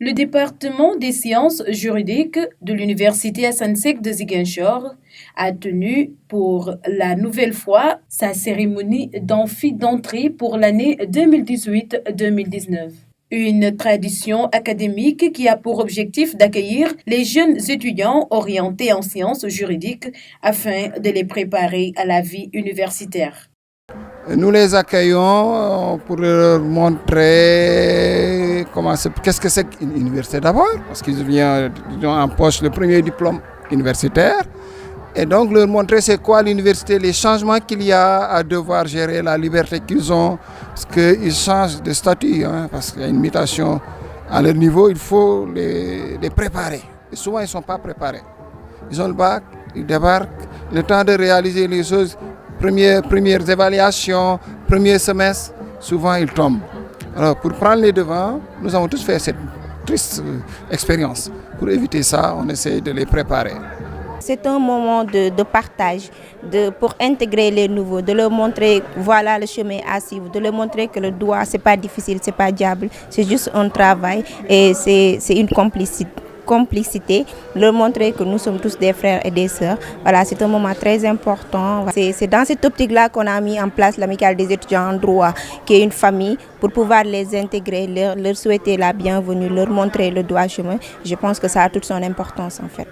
Le département des sciences juridiques de l'Université Assane Seck de Ziguinchor a tenu pour la nouvelle fois sa cérémonie d'entrée pour l'année 2018-2019. Une tradition académique qui a pour objectif d'accueillir les jeunes étudiants orientés en sciences juridiques afin de les préparer à la vie universitaire. Nous les accueillons pour leur montrer qu'est-ce que c'est qu'une université d'abord, parce qu'ils ont en poche le premier diplôme universitaire. Et donc leur montrer c'est quoi l'université, les changements qu'il y a à devoir gérer, la liberté qu'ils ont, parce qu'ils changent de statut, parce qu'il y a une mutation à leur niveau, il faut les préparer. Et souvent ils ne sont pas préparés. Ils ont le bac, ils débarquent, le temps de réaliser les choses. Premières évaluations, premier semestre, souvent ils tombent. Alors pour prendre les devants, nous avons tous fait cette triste expérience. Pour éviter ça, on essaie de les préparer. C'est un moment de partage, pour intégrer les nouveaux, de leur montrer voilà le chemin à suivre, de leur montrer que le droit c'est pas difficile, c'est pas diable, c'est juste un travail et c'est une complicité, leur montrer que nous sommes tous des frères et des sœurs. Voilà, c'est un moment très important. C'est dans cette optique-là qu'on a mis en place l'Amicale des étudiants en droit, qui est une famille, pour pouvoir les intégrer, leur souhaiter la bienvenue, leur montrer le droit chemin. Je pense que ça a toute son importance en fait.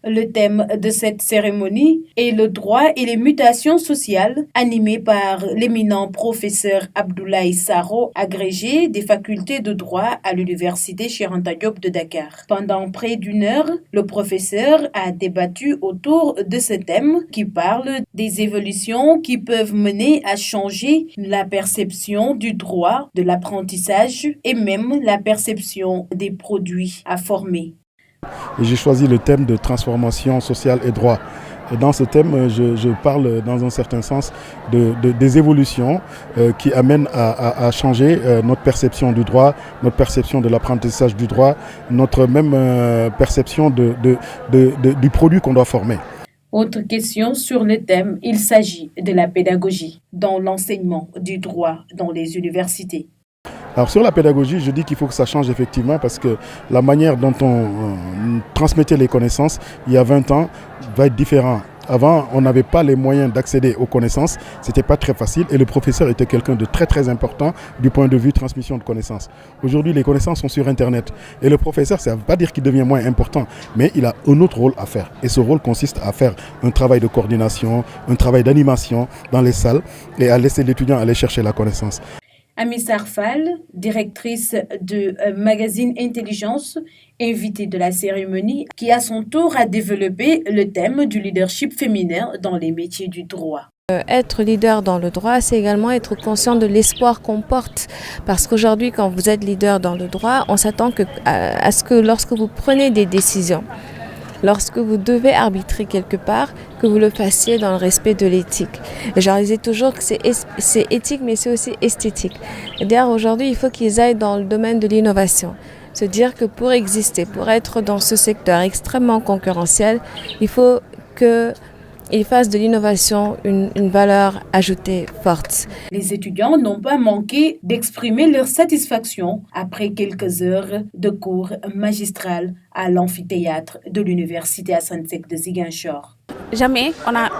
Le thème de cette cérémonie est le droit et les mutations sociales, animé par l'éminent professeur Abdoulaye Saro, agrégé des facultés de droit à l'université Cheikh Anta Diop de Dakar. Pendant près d'une heure, le professeur a débattu autour de ce thème qui parle des évolutions qui peuvent mener à changer la perception du droit, de l'apprentissage et même la perception des produits à former. Et j'ai choisi le thème de transformation sociale et droit. Et dans ce thème, je parle dans un certain sens des évolutions qui amènent à changer notre perception du droit, notre perception de l'apprentissage du droit, notre même perception du produit qu'on doit former. Autre question sur le thème, il s'agit de la pédagogie dans l'enseignement du droit dans les universités. Alors sur la pédagogie, je dis qu'il faut que ça change effectivement parce que la manière dont on transmettait les connaissances il y a 20 ans va être différente. Avant, on n'avait pas les moyens d'accéder aux connaissances, c'était pas très facile et le professeur était quelqu'un de très très important du point de vue transmission de connaissances. Aujourd'hui, les connaissances sont sur Internet et le professeur, ça ne veut pas dire qu'il devient moins important, mais il a un autre rôle à faire. Et ce rôle consiste à faire un travail de coordination, un travail d'animation dans les salles et à laisser l'étudiant aller chercher la connaissance. Amy Sarfal, directrice de magazine Intelligence, invitée de la cérémonie, qui à son tour a développé le thème du leadership féminin dans les métiers du droit. Être leader dans le droit, c'est également être conscient de l'espoir qu'on porte. Parce qu'aujourd'hui, quand vous êtes leader dans le droit, on s'attend à ce que lorsque vous prenez des décisions, lorsque vous devez arbitrer quelque part, que vous le fassiez dans le respect de l'éthique. Et je leur disais toujours que c'est éthique, mais c'est aussi esthétique. Et d'ailleurs, aujourd'hui, il faut qu'ils aillent dans le domaine de l'innovation. Se dire que pour exister, pour être dans ce secteur extrêmement concurrentiel, il faut qu'ils fassent de l'innovation une valeur ajoutée forte. Les étudiants n'ont pas manqué d'exprimer leur satisfaction après quelques heures de cours magistral à l'amphithéâtre de l'Université Assane Seck de Ziguinchor. Jamais on a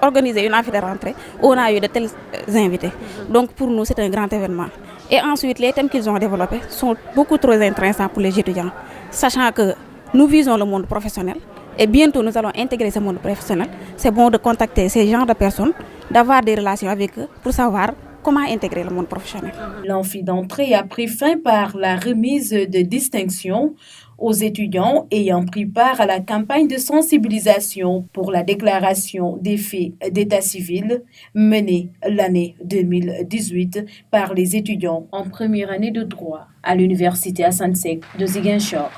organisé une amphithéâtre de rentrée où on a eu de tels invités. Donc pour nous, c'est un grand événement. Et ensuite, les thèmes qu'ils ont développés sont beaucoup trop intéressants pour les étudiants, sachant que nous visons le monde professionnel. Et bientôt, nous allons intégrer ce monde professionnel. C'est bon de contacter ces genres de personnes, d'avoir des relations avec eux pour savoir comment intégrer le monde professionnel. L'amphi d'entrée a pris fin par la remise de distinctions aux étudiants ayant pris part à la campagne de sensibilisation pour la déclaration des faits d'état civil menée l'année 2018 par les étudiants en première année de droit à l'Université Assane Seck de Ziguinchor.